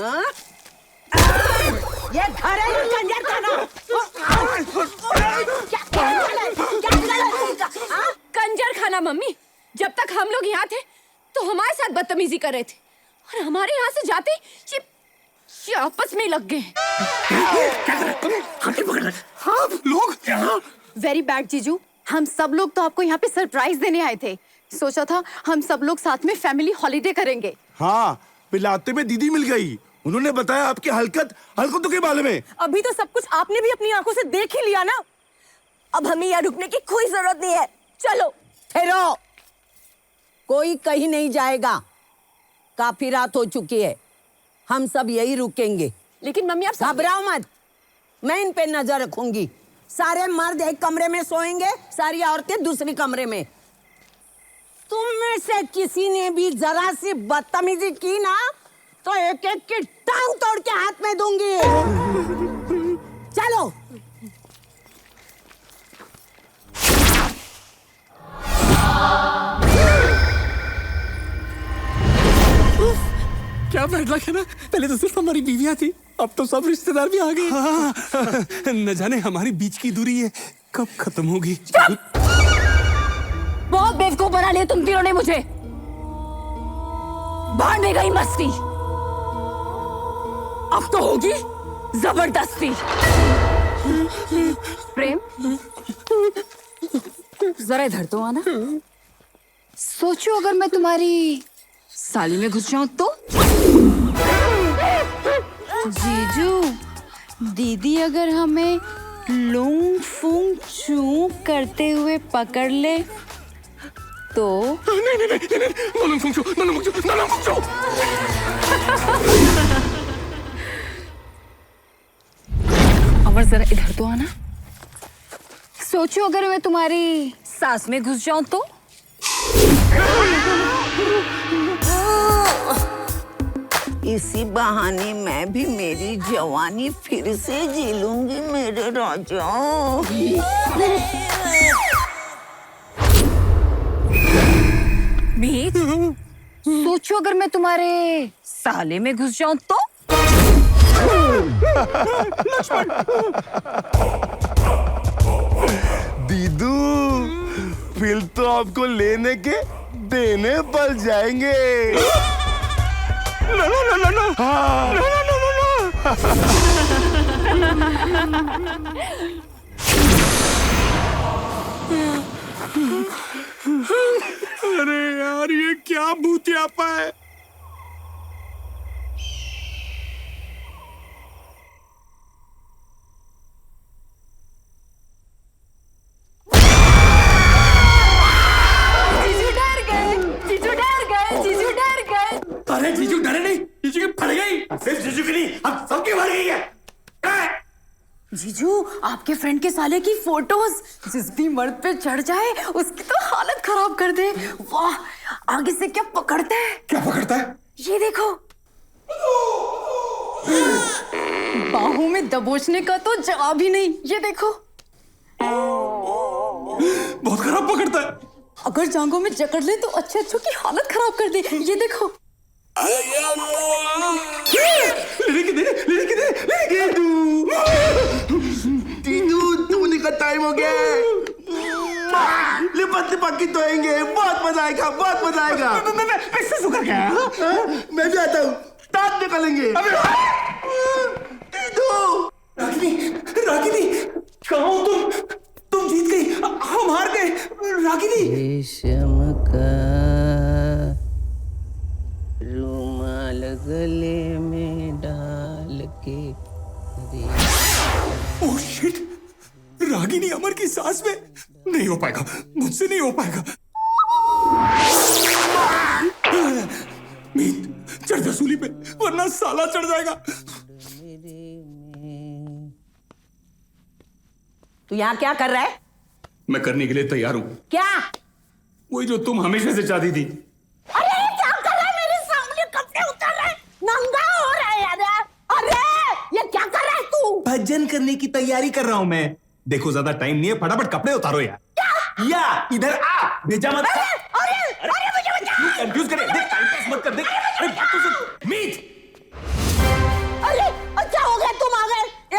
हाँ? ये घर है या कंजर खाना? कंजर खाना मम्मी। जब तक हम लोग यहाँ थे तो हमारे साथ बदतमीजी कर रहे थे और हमारे यहाँ से जाते ये आपस में लग गए। हाँ लोग वेरी बैड जीजू। हम सब लोग तो आपको यहाँ पे सरप्राइज देने आए थे। सोचा था हम सब लोग साथ में फैमिली हॉलिडे करेंगे। हाँ, पिलाते में दीदी मिल गई। उन्होंने बताया आपकी हरकतों के बारे में। अभी तो सब कुछ आपने भी अपनी आंखों से देख ही लिया ना। अब हमें यहाँ रुकने की कोई जरूरत नहीं है। चलो ठहरो, कोई कहीं नहीं जाएगा। काफी रात हो चुकी है, हम सब यही रुकेंगे। लेकिन मम्मी आप घबराओ मत, मैं इन पे नजर रखूंगी। सारे मर्द एक कमरे में सोएंगे, सारी औरतें दूसरी कमरे में। तुम में से किसी ने भी जरा सी बदतमीजी की ना तो एक एक की टांग तोड़ के हाथ में दूंगी। चलो। क्या बैड लक है ना। पहले तो सिर्फ हमारी बीवियां थी, अब तो सब रिश्तेदार भी आ गए। हाँ, न जाने हमारी बीच की दूरी है कब खत्म होगी। बहुत बेवकूफ बना लिया तुम तीनों ने मुझे। भाड़ने गई मस्ती, अब तो होगी जबरदस्ती। प्रेम जरा इधर तो आना। सोचो अगर मैं तुम्हारी साली में घुस जाऊं तो? जीजू, दीदी अगर हमें लूंग फूंग चूं करते हुए पकड़ ले तो? अमर जरा इधर तो आना। सोचो अगर मैं तुम्हारी सास में घुस जाऊं तो? इसी बहाने मैं भी मेरी जवानी फिर से जी लूंगी मेरे राजा। मीत, सोचो अगर मैं तुम्हारे साले में घुस जाऊं तो? दीदू, फिर तो आपको लेने के देने पड़ जाएंगे। अरे यार, ये क्या भूतियापा है। अरे जीजू डरे नहीं, जीजू की फट गई। सिर्फ जीजू की नहीं, हम सबकी फट गई है। जीजू, आपके फ्रेंड के साले की फोटोज जिस भी मर्द पे चढ़ जाए उसकी तो हालत खराब कर दे। वाह, आगे से क्या पकड़ता है? क्या पकड़ता है? ये देखो। बाहों में दबोचने का तो जवाब ही नहीं। ये देखो, बहुत खराब पकड़ता है। अगर जांघों में जकड़ ले तो अच्छे अच्छों की हालत खराब कर दे। ये देखो। तूने का टाइम हो गया। लिपट लिपट के धोएंगे, बहुत मजा आएगा, बहुत मजा आएगा। मैं इससे सुकर गया। मैं भी आता हूँ, दांत निकालेंगे। रागिनी, कहाँ हो तुम? तुम जीत गई, हम हार गए। रागिनी, रेशम का रुमाल गले में डाल के। ओह शिट, रागिनी अमर की सास में। नहीं हो पाएगा, मुझसे नहीं हो पाएगा। मीत, चढ़ जा सूली पे, वरना साला चढ़ जाएगा। तू यहाँ क्या कर रहा है? मैं करने के लिए तैयार हूँ। क्या? वही जो तुम हमेशा से चाहती थी। अरे क्या कर रहा है? मेरे सामने कपड़े उतार रहा है, नंगा हो रहा है यार। अरे ये क्या कर रहा है तू? भजन करने की तैयारी कर रहा हूँ मैं। देखो ज्यादा टाइम नहीं है, फटाफट कपड़े उतारो यार। क्या? या इधर आ, भेजा मत। अरे मुझे बचा। कंफ्यूज करे, देख टाइम पास मत कर। देख, अरे बात तो सुन। मीत,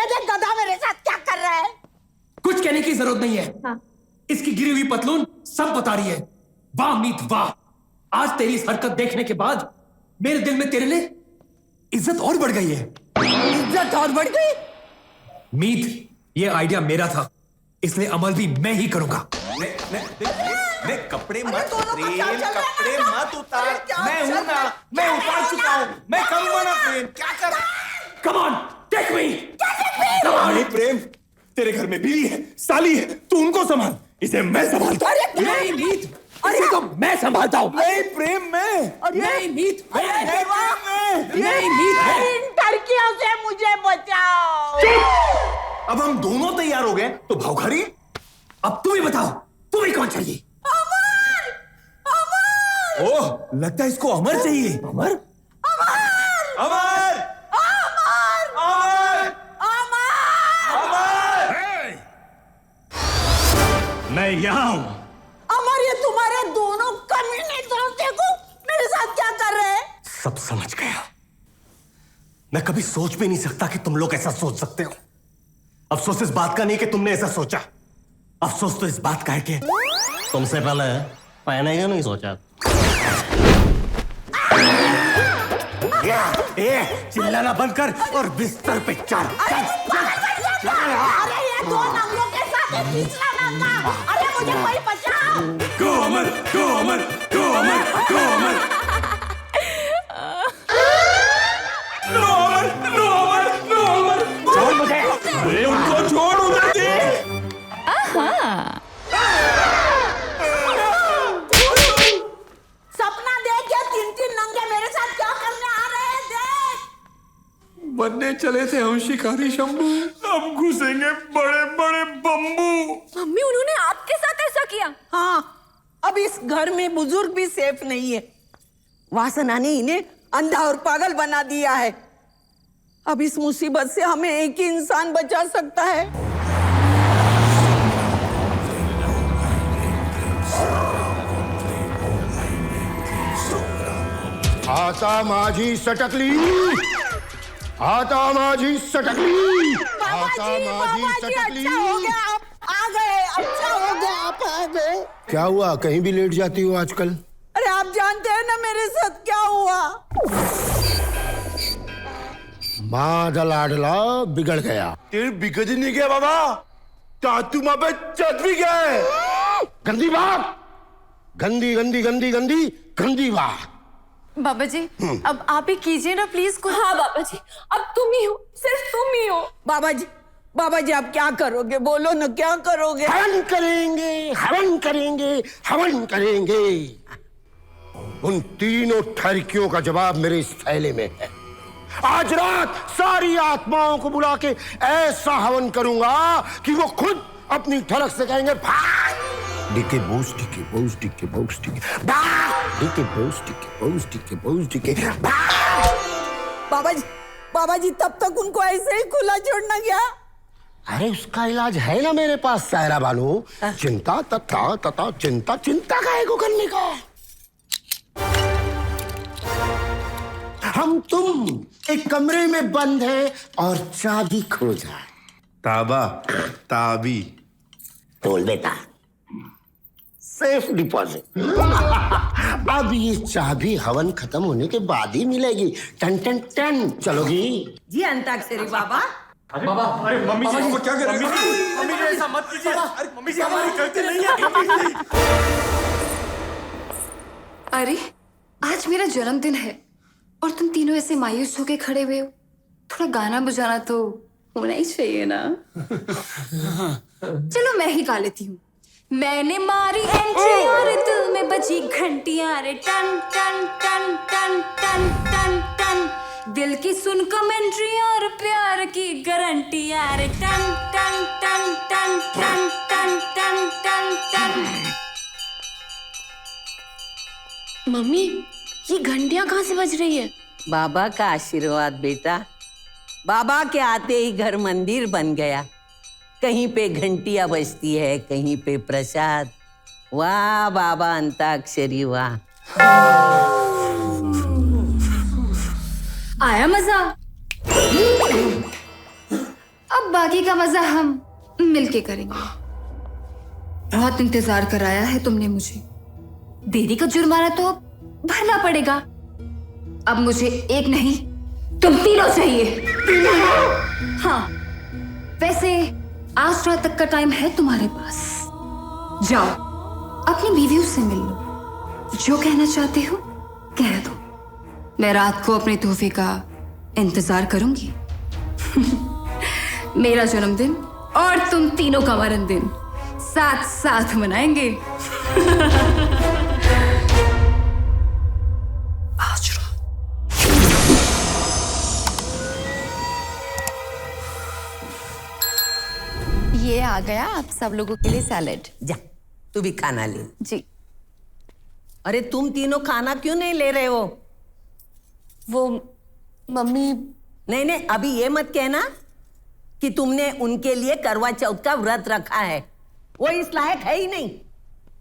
ये देख गधा मेरे साथ क्या कर रहा है। कुछ कहने की जरूरत नहीं है। हाँ। इसकी गिरी हुई पतलून सब बता रही है। वाह मीत वाह, आज तेरी इस हरकत देखने के बाद मेरे दिल में तेरे लिए इज्जत और बढ़ गई है। इज्जत और बढ़ गई। मीत, ये आइडिया मेरा था, इसलिए अमल भी मैं ही करूंगा। नहीं कपड़े मत दोनों का प्रेम, क्या चल रहा है कपड़े ना? मत उतार। अरे क्या मैं चल हूं रहा ना, है? मैं क्या उतार है चुका ना? हूं। मैं करूंगा ना प्रेम, क्या कर। Come on, take me. नहीं प्रेम, तेरे घर में बीवी है, साली है, तू उनको संभाल, इसे मैं संभालता हूं। नहीं मीत, इसे तो मैं संभालता हूँ। नहीं प्रेम मैं, नहीं मीत, मैं। नहीं प्रेम मैं। नहीं मीत, मैं। इन टर्कियों से मुझे बचाओ। अब हम दोनों तैयार हो गए तो भावखारी। अब तुम ही बताओ, तुम्हें कौन चाहिए? ओह, लगता है इसको अमर चाहिए। अमर, अमर, अमर, अमर, अमर। मैं यहाँ हूं। अमर, ये तुम्हारे दोनों कमीने दोस्तों को मेरे साथ क्या कर रहे हैं? सब समझ गया। मैं कभी सोच भी नहीं सकता कि तुम लोग ऐसा सोच सकते हो। अफसोस इस बात का नहीं कि तुमने ऐसा सोचा, अफसोस तो इस बात का है कि तुमसे पहले मैंने ये नहीं सोचा। चिल्लाना बंद कर और बिस्तर पे चल। अरे ये दो नंगों के साथ एक तीसरा नंगा। अरे मुझे कोई बचाओ। गो अमर, गो अमर, गो अमर, गो अमर। नो अमर, नो अमर, नो अमर। छोड़ मुझे। अरे उनको छोड़, उधर देख। सपना देख के तीन तीन नंगे मेरे साथ क्या करने आ रहे हैं, देख। बनने चले थे हम शिकारी शंभू। अब घुसेंगे बड़े बड़े बम्बू। मम्मी, उन्होंने आपके साथ ऐसा किया? हाँ, अब इस घर में बुजुर्ग भी सेफ नहीं है। वासना ने इन्हें अंधा और पागल बना दिया है। अब इस मुसीबत से हमें एक ही इंसान बचा सकता है। आता माझी सटकली, आता माझी सटकली, आता माझी सटकली। अच्छा हो गया आप आ गए, अच्छा हो गया आप आ गए। क्या हुआ, कहीं भी लेट जाती हो आजकल? अरे आप जानते हैं ना मेरे साथ क्या हुआ। माँ लाडला बिगड़ गया। तेरे बिगड़ नहीं गया बाबा, टाटू माँ पे चढ़ भी गए। गंदी बात, गंदी गंदी गंदी गंदी गंदी बात। बाबा जी, अब आप ही कीजिए ना प्लीज कुछ। हाँ बाबा जी, अब तुम ही हो, सिर्फ तुम ही हो। बाबा जी आप क्या करोगे, बोलो ना क्या करोगे। हवन करेंगे, हवन करेंगे, हवन करेंगे। उन तीनों ठरकियों का जवाब मेरे इस थैले में है। आज रात सारी आत्माओं को बुला के ऐसा हवन करूंगा कि वो खुद अपनी ठलक से कहेंगे भाग। D K Bose D K Bose D K Bose D K भाग, D K Bose D K Bose D K Bose D K भाग। बाबा जी तब तक उनको ऐसे ही खुला छोड़ना क्या? अरे उसका इलाज है ना मेरे पास सायरा बानो। चिंता तथा तथा चिंता, चिंता काहे को करने का। हम तुम एक कमरे में बंद हैं और चाबी खो जाए। ताबा, ताबी। बोल बेटा, सेफ डिपॉजिट। अब ये चाबी हवन खत्म होने के बाद ही मिलेगी। टन टन टन, चलोगी? जी अंताक्षरी बाबा। मम्मी जी को क्या करें? मम्मी जी ऐसा मत कीजिए। अरे मम्मी जी हमारी गलती नहीं है। अरे आज मेरा जन्मदिन है और तुम तीनों ऐसे मायूस होके खड़े हुए हो। थोड़ा गाना बजाना तो होना ही चाहिए ना। चलो मैं ही गा लेती हूँ। मैंने मारी एंट्री और दिल में बजी घंटियां रे टन टन टन टन टन टन टन। दिल की सुन कमेंट्री और प्यार की गारंटी रे टन टन टन टन टन टन टन टन टन। मम्मी, ये घंटियां कहाँ से बज रही है? बाबा का आशीर्वाद बेटा। बाबा के आते ही घर मंदिर बन गया। कहीं पे घंटियां बजती है, कहीं पे प्रसाद। वाह बाबा अंताक्षरी वाह। आया मजा? अब बाकी का मजा हम मिलके करेंगे। बहुत इंतजार कराया है तुमने मुझे, देरी का जुर्माना तो भरना पड़ेगा। अब मुझे एक नहीं, तुम तीनों चाहिए। हाँ, वैसे आज रात तक का टाइम है तुम्हारे पास। जाओ, अपनी बीवियों से मिल लो, जो कहना चाहते हो कह दो। मैं रात को अपने तोहफे का इंतजार करूंगी। मेरा जन्मदिन और तुम तीनों का मरण दिन साथ साथ मनाएंगे। आज रात। ये आ गया आप सब लोगों के लिए सैलेड। जा, तू भी खाना ले। जी। अरे तुम तीनों खाना क्यों नहीं ले रहे हो? वो मम्मी। नहीं नहीं, अभी ये मत कहना कि तुमने उनके लिए करवा चौथ का व्रत रखा है। वो इस लायक है ही नहीं।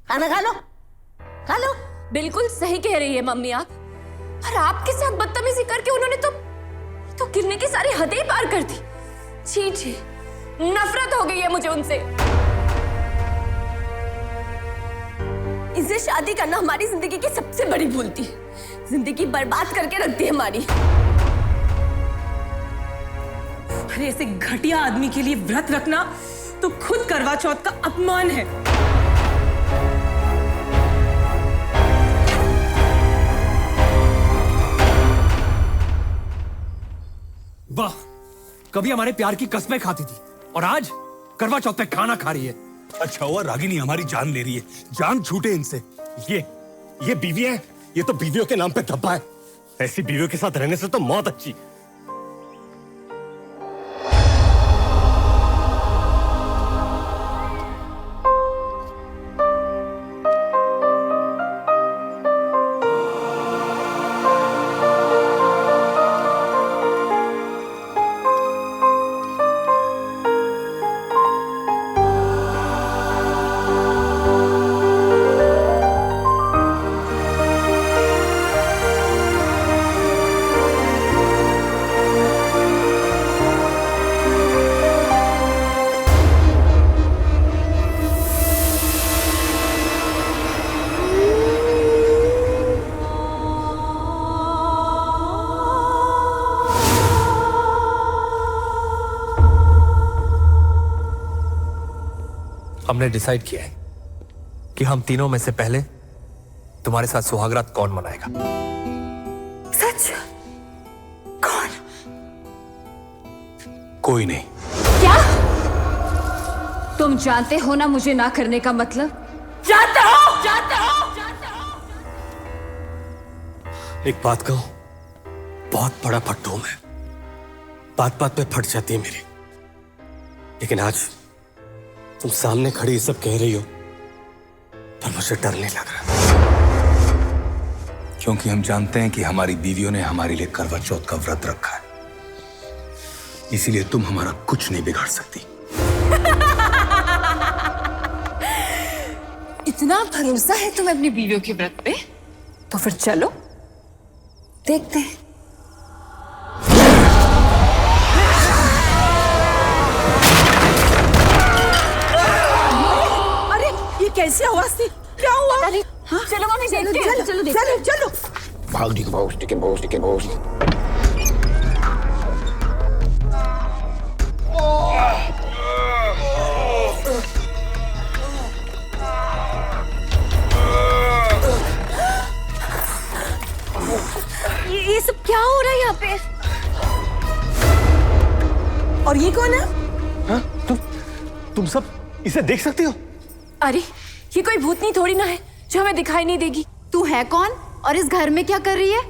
खाना खा लो, खा लो। बिल्कुल सही कह रही है मम्मी आप। और आपके साथ बदतमीजी करके उन्होंने तो गिरने की सारी हदें पार कर दी। छी छी, नफरत हो गई है मुझे उनसे। इनसे शादी करना हमारी जिंदगी की सबसे बड़ी भूल थी। जिंदगी बर्बाद करके रख दी हमारी। अरे ऐसे घटिया आदमी के लिए व्रत रखना तो खुद करवा चौथ का अपमान है। वाह, कभी हमारे प्यार की कस्में खाती थी और आज करवा चौथ पे खाना खा रही है। अच्छा हुआ रागिनी हमारी जान ले रही है। जान छूटे इनसे। ये बीवी है, ये तो बीवियों के नाम पे धब्बा है। ऐसी बीवियों के साथ रहने से तो मौत अच्छी। हमने डिसाइड किया है कि हम तीनों में से पहले तुम्हारे साथ सुहागरात कौन मनाएगा। सच? कौन? कोई नहीं। क्या तुम जानते हो ना मुझे ना करने का मतलब? जानते हो? एक बात कहूं, बहुत बड़ा फट्टू हूं मैं। बात बात पे फट जाती है मेरी। लेकिन आज तुम सामने खड़ी ये सब कह रही हो, पर मुझे डर नहीं लग रहा। क्योंकि हम जानते हैं कि हमारी बीवियों ने हमारे लिए करवा चौथ का व्रत रखा है। इसीलिए तुम हमारा कुछ नहीं बिगाड़ सकती। इतना भरोसा है तुम्हें अपनी बीवियों के व्रत पे? तो फिर चलो देखते हैं। अरे ये कैसी आवाज थी? क्या हुआ? हाँ? चलो मम्मी देखते हैं। चलो चलो चलो। भाग दी। ये सब क्या हो रहा है यहाँ पे? और ये कौन है? हाँ? तुम सब इसे देख सकती हो? अरे ये कोई भूतनी थोड़ी ना है जो हमें दिखाई नहीं देगी। तू है कौन और इस घर में क्या कर रही है?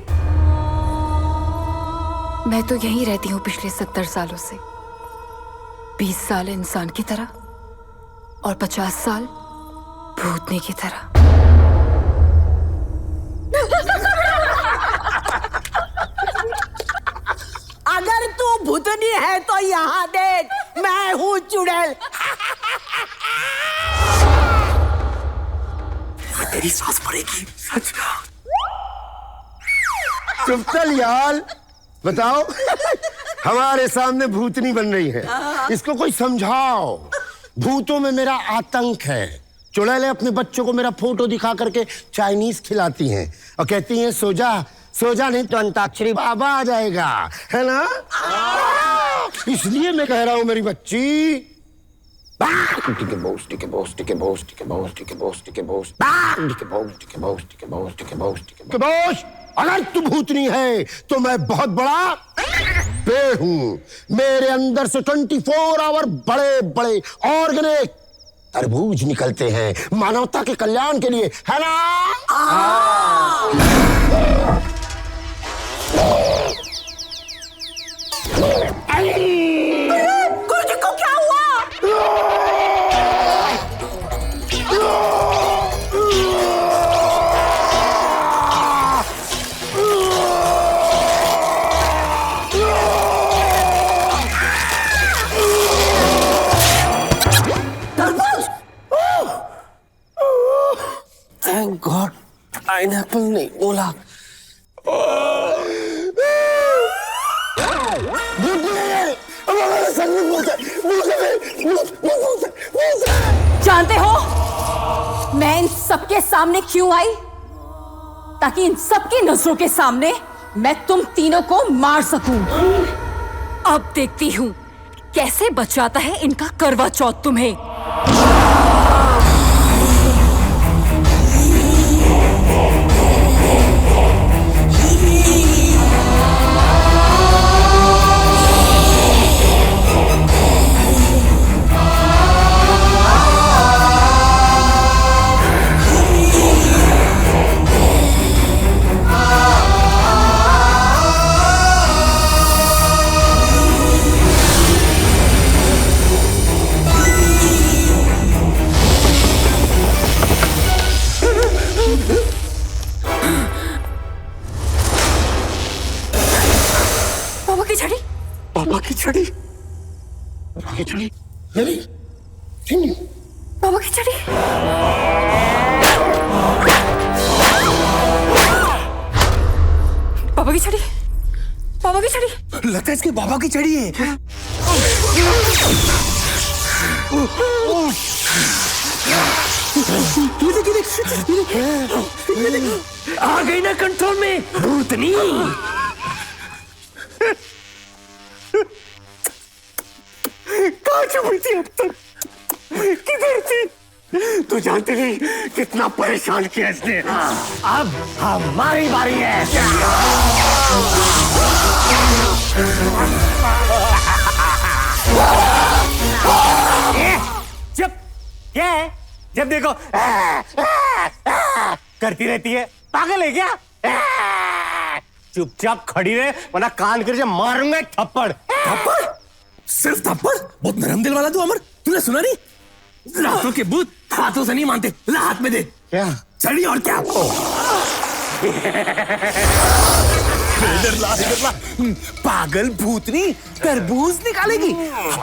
मैं तो यहीं रहती हूँ पिछले 70 सालों से। 20 साल इंसान की तरह और 50 साल भूतनी की तरह। अगर तू भूतनी है तो यहाँ देख, मैं हूँ चुड़ैल। तेरी सांस पड़ेगी। सच? चुप चल यार। बताओ हमारे सामने भूतनी बन रही है। इसको कोई समझाओ। भूतों में मेरा आतंक है। चुड़ैलें अपने बच्चों को मेरा फोटो दिखा करके चाइनीज खिलाती हैं और कहती हैं सो जा, सो जा नहीं तो अंताक्षरी बाबा आ जाएगा, है ना? इसलिए मैं कह रहा हूं मेरी बच्ची, टिके बोस टिके बोस टिके बोस टिके बोस टिके बोस टिके बोस टिके बोस टिके बोस टिके बोस टिके बोस टिके बोस। अगर तू भूतनी है तो मैं बहुत बड़ा पेड़ हूं। मेरे अंदर से 24 आवर बड़े बड़े ऑर्गेनिक तरबूज निकलते हैं मानवता के कल्याण के लिए, है ना? गुरुजी को क्या हुआ? थैंक गॉड पाइनएप्पल नहीं बोला। जानते हो मैं इन सबके सामने क्यों आई? ताकि इन सबकी नजरों के सामने मैं तुम तीनों को मार सकूं। अब देखती हूं कैसे बचाता है इनका करवा चौथ तुम्हें। बाबा की छड़ी मेरी बाबा की छड़ी। बाबा की छड़ी, बाबा की छड़ी। लगता है इसके बाबा की छड़ी है। आ गई ना कंट्रोल में भूतनी। कहाँ छुपी थी अब तक? किधर थी? तू जानती नहीं कितना परेशान किया इसने। अब हमारी बारी है। चुप। क्या है? जब देखो करती रहती है, पागल है क्या? चुपचाप खड़ी रहे वरना कान कर जा मारूंगा थप्पड़। थप्पड़? सिर्फ थप्पड़? बहुत नरम दिल वाला तू अमर। तूने सुना नहीं? लातों के भूत हाथों से नहीं मानते। ला हाथ में दे। क्या? छड़ी और क्या? इधर ला। पागल भूतनी तरबूज निकालेगी।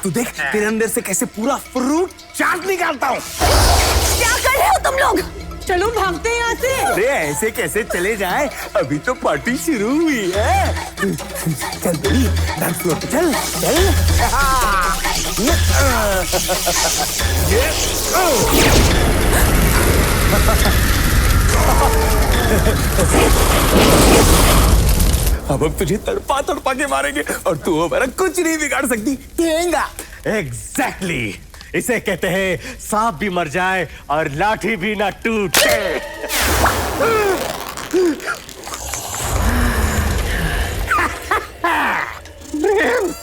तू देख तेरे अंदर से कैसे पूरा फ्रूट चाट निकालता हूँ। क्या कर रहे हो तुम लोग? चलो भागते हैं यहाँ से। अरे ऐसे कैसे चले जाए? अभी तो पार्टी शुरू हुई है। चल बेटी डांस फ्लोर पे चल चल। अब तुझे तड़पा तड़पा के मारेंगे और तू हमारा कुछ नहीं बिगाड़ सकती। देंगा। एग्जैक्टली इसे कहते हैं सांप भी मर जाए और लाठी भी ना टूटे।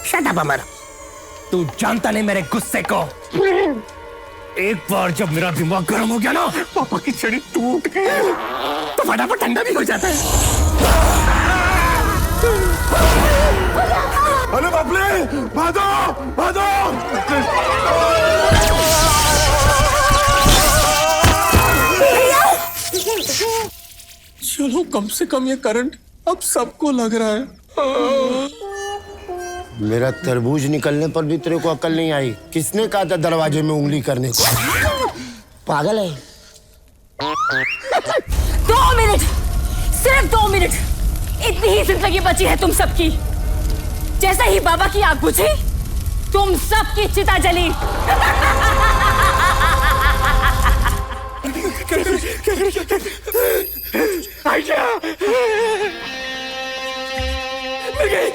शट अप अमर। तू जानता नहीं मेरे गुस्से को। एक बार जब मेरा दिमाग गर्म हो गया ना, पापा की छड़ी टूट गई तो फटाफट ठंडा भी हो जाता है। अरे बाप रे, भागो भागो। चलो कम से कम ये करंट अब सबको लग रहा है। मेरा तरबूज निकलने पर भी तेरे को अकल नहीं आई। किसने कहा था दरवाजे में उंगली करने को? पागल है। 2 मिनट, सिर्फ 2 मिनट। इतनी ही जिंदगी बची है तुम सबकी। जैसे ही बाबा की आग बुझी, तुम सबकी चिता जली। मिल गई।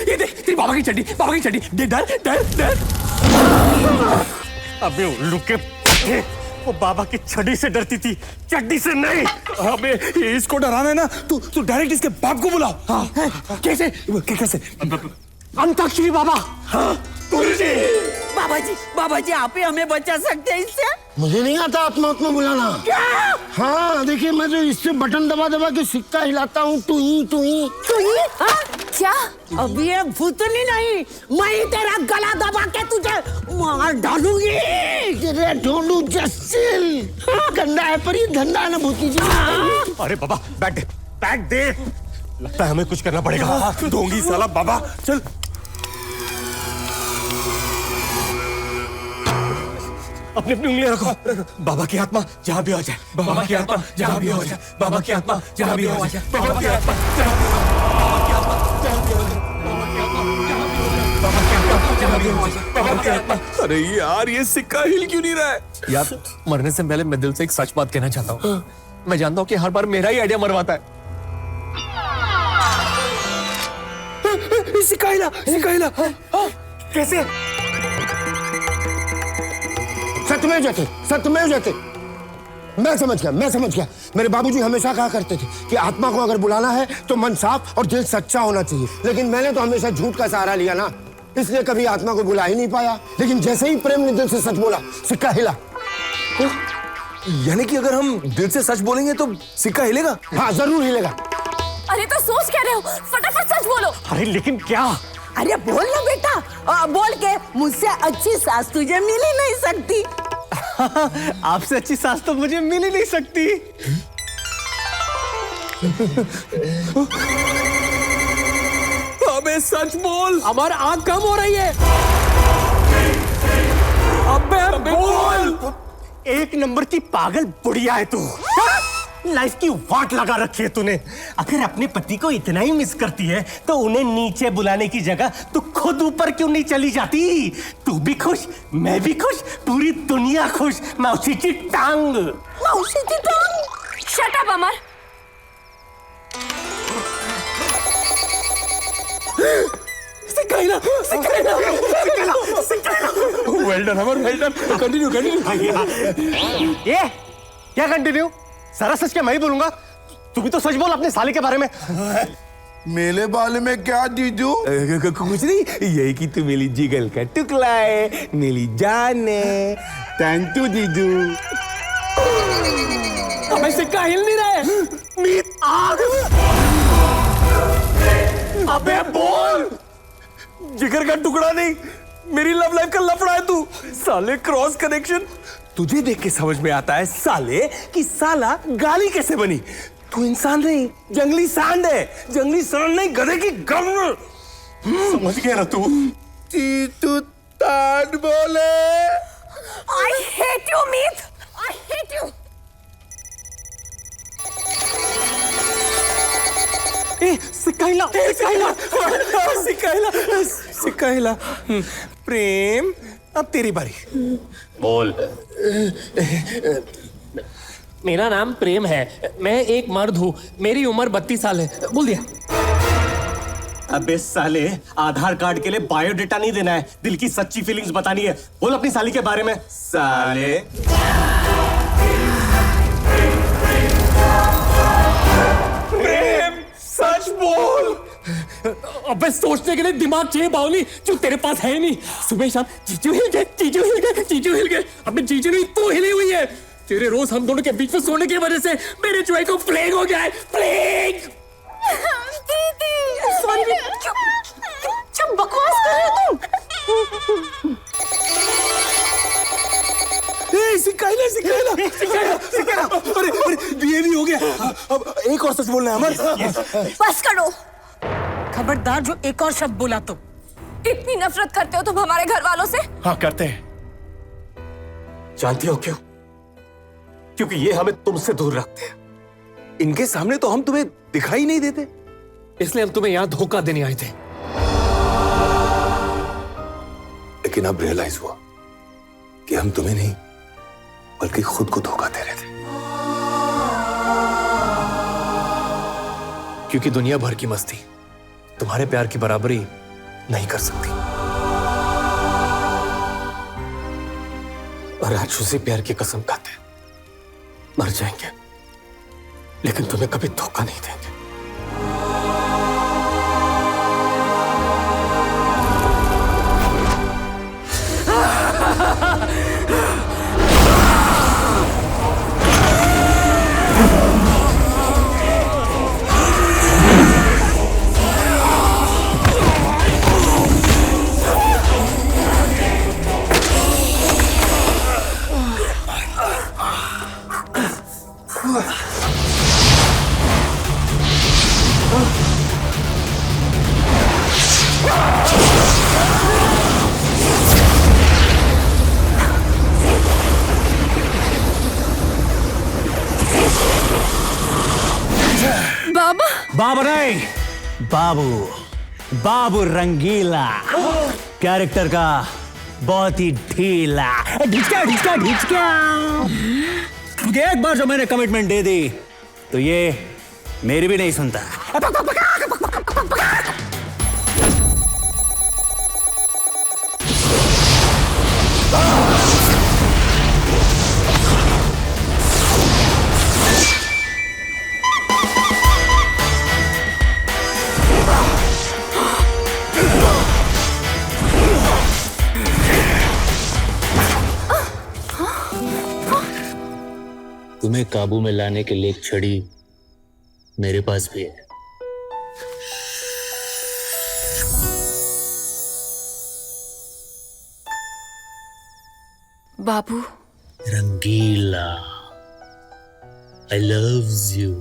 ये देख तेरी बाबा की चड्डी, बाबा की चड्डी। देख डर। अबे उल्लू के, वो बाबा की छड़ी से डरती थी, चड्डी से नहीं। अबे इसको डराना है ना, तू डायरेक्ट इसके बाप को बुलाओ। हाँ। कैसे? अंताक्षरी बाबा। हाँ, बाबा जी आप ही हमें बचा सकते हैं इससे। मुझे नहीं आता आत्मा बुलाना। क्या? हाँ देखिए, मैं तो इससे बटन दबा के सिक्का हिलाता हूँ। तू ही। हाँ? क्या? अब ये भूतनी नहीं, मैं ही तेरा गला दबा के तुझे मार डालूंगी। तेरे ढोलू जस्टिल गंदा है, पर ये धंधा है ना भूतनी जी। अरे बाबा बैठ दे। लगता है हमें कुछ करना पड़ेगा। ढोंगी साला बाबा, चल। अपनी उंगलियां रखो। बाबा की आत्मा जहाँ भी हो जाए, बाबा की आत्मा जहाँ भी हो जाए, बाबा की आत्मा जहाँ भी हो जाए, बाबा की आत्मा जहाँ भी हो जाए। अरे यार ये सिक्का हिल क्यों नहीं रहा है? यार मरने से पहले मैं दिल से एक सच बात कहना चाहता हूँ। मैं जानता हूँ कि हर बार मेरा ही आइडिया मरवाता है। सिक्का हिला। कैसे? सत्यमेव जयते। मैं समझ गया। मेरे बाबूजी हमेशा कहा करते थे कि आत्मा को अगर बुलाना है तो मन साफ और दिल सच्चा होना चाहिए। लेकिन मैंने तो हमेशा झूठ का सहारा लिया ना, इसलिए कभी आत्मा को बुला ही नहीं पाया। लेकिन जैसे ही प्रेम ने दिल से सच बोला, सिक्का हिला। यानी कि अगर हम दिल से सच बोलेंगे तो सिक्का हिलेगा? हाँ जरूर हिलेगा। अरे तो सोच क्या रहे हो, फटाफट सच बोलो। अरे लेकिन क्या? अरे बोल ना बेटा, बोल के मुझसे अच्छी सास तुझे मिल ही नहीं सकती। आपसे अच्छी सास तो मुझे मिल ही नहीं सकती। अबे सच बोल, हमारी आंख कम हो रही है। अबे बोल। एक नंबर की पागल बुढ़िया है तू। लाइफ की वाट लगा रखी है तूने। अगर अपने पति को इतना ही मिस करती है तो उन्हें नीचे बुलाने की जगह तू खुद ऊपर क्यों नहीं चली जाती? तू भी खुश, मैं भी खुश, पूरी दुनिया खुश। मौसी की टांग। शट अप अमर। वेल डन अमर, वेल डन। कंटिन्यू। ये क्या कंटिन्यू? सारा सच क्या मैं ही बोलूंगा? तू भी तो सच बोल अपने साले के बारे में। मेरे बारे में क्या जीजू? कुछ नहीं, यही कि तू मेरी जिगल का टुकड़ा है, मेरी जान है। थैंक यू जीजू। हमें सिक्का हिल नहीं रहा है। मीत आग। अबे बोल। जिगर का टुकड़ा नहीं, मेरी लव लाइफ का लफड़ा है तू। साले क्रॉस कनेक्शन तुझे देख के समझ में आता है साले कि साला गाली कैसे बनी। तू इंसान नहीं, जंगली सांड है। जंगली सांड नहीं, गधे की गम। समझ गया ना तू? तू ताड़ बोले। I hate you, Meet. I hate you. सिक्का हिला। प्रेम, अब तेरी बारी। बोल। मेरा नाम प्रेम है, मैं एक मर्द हूँ, मेरी उम्र 32 साल है। बोल दिया। अबे साले, आधार कार्ड के लिए बायोडेटा नहीं देना है, दिल की सच्ची फीलिंग्स बतानी है। बोल अपनी साली के बारे में। साले प्रेम, सच बोल। अबे सोचने के लिए दिमाग चाहिए बावली, जो तेरे पास है नहीं। सुबह शाम जीजू हिल गए। अबे जीजू नहीं, तू हिली हुई है। तेरे रोज हम दोनों के बीच में सोने की वजह से मेरे जुए को प्लेग हो गया है। प्लेग। सॉरी, क्या बकवास कर रहे हो तुम? सिक्का हिला। अरे ये भी हो गया। अब एक और सच बोलना है अमर। बस करो। खबरदार जो एक और शब्द बोला तो। इतनी नफरत करते हो तुम हमारे घर वालों से? हाँ करते हैं। जानती हो क्यों? क्योंकि ये हमें तुमसे दूर रखते हैं। इनके सामने तो हम तुम्हें दिखाई नहीं देते, इसलिए हम तुम्हें यहाँ धोखा देने आए थे। लेकिन अब रियलाइज हुआ कि हम तुम्हें नहीं बल्कि खुद को धोखा दे रहे थे। क्योंकि दुनिया भर की मस्ती तुम्हारे प्यार की बराबरी नहीं कर सकती। और आज उसी प्यार की कसम खाते मर जाएंगे, लेकिन तुम्हें कभी धोखा नहीं देंगे। बाबू नहीं, बाबू बाबू रंगीला कैरेक्टर का बहुत ही ढीला। ढिचका ढिचका ढिचका। क्योंकि एक बार जो मैंने कमिटमेंट दे दी तो ये मेरी भी नहीं सुनता। तुम्हें काबू में लाने के लिए एक छड़ी मेरे पास भी है। बाबू रंगीला, आई लव यू।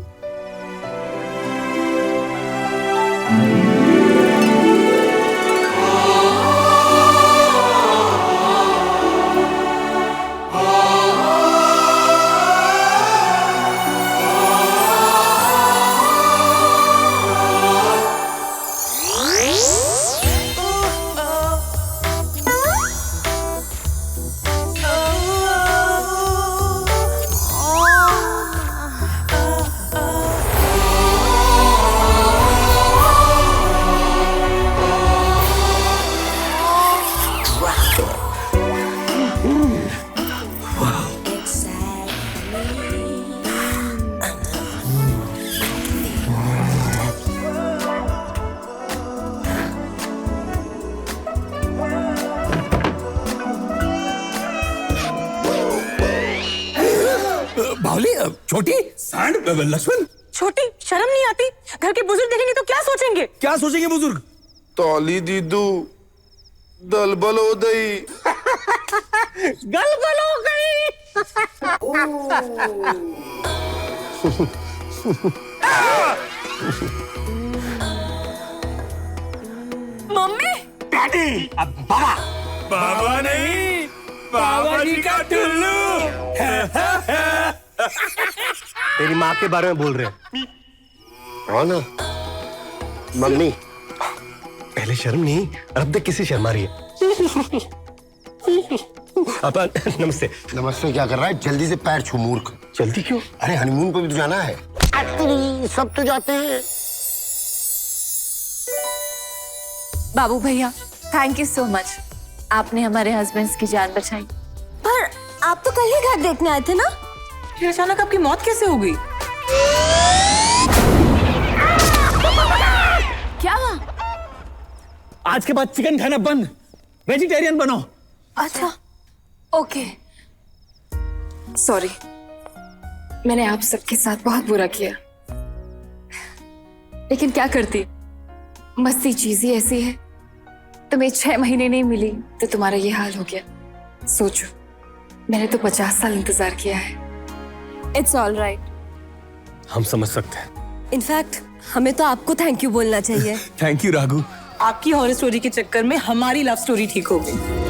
बावली, छोटी, सांड, लक्ष्मण। छोटी शर्म नहीं आती? घर के बुजुर्ग देखेंगे तो क्या सोचेंगे? क्या सोचेंगे बुजुर्ग? तौली दीदू दलबल हो गई। गलगल हो गई। मम्मी, डैडी, अब बाबा। बाबा नहीं, बाबा जी का टुल्लू। तेरी माँ के बारे में बोल रहे हैं। हाँ ना मम्मी। पहले शर्म नहीं, और अब तक किसी शर्मा रही है। अपन नमस्ते। नमस्ते क्या कर रहा है? जल्दी से पैर छू मूर्ख। जल्दी क्यों? अरे हनीमून पे भी तो जाना है। सब तो जाते हैं। बाबू भैया, थैंक यू सो मच। आपने हमारे हस्बैंड्स की जान बचाई। पर आप तो कल ही घर देखने आए थे ना? फिर अचानक आपकी मौत कैसे हो गई? क्या हुआ? आज के बाद चिकन खाना बंद, वेजिटेरियन बनो। अच्छा, ओके। सॉरी, मैंने आप सबके साथ बहुत बुरा किया, लेकिन क्या करती, मस्ती चीज ही ऐसी है। तुम्हें 6 महीने नहीं मिली तो तुम्हारा ये हाल हो गया। सोचो, मैंने तो 50 साल इंतजार किया है। It's all right. हम समझ सकते हैं। इनफैक्ट हमें तो आपको थैंक यू बोलना चाहिए। Thank you Raghu. आपकी हॉरर स्टोरी के चक्कर में हमारी लव स्टोरी ठीक हो गई।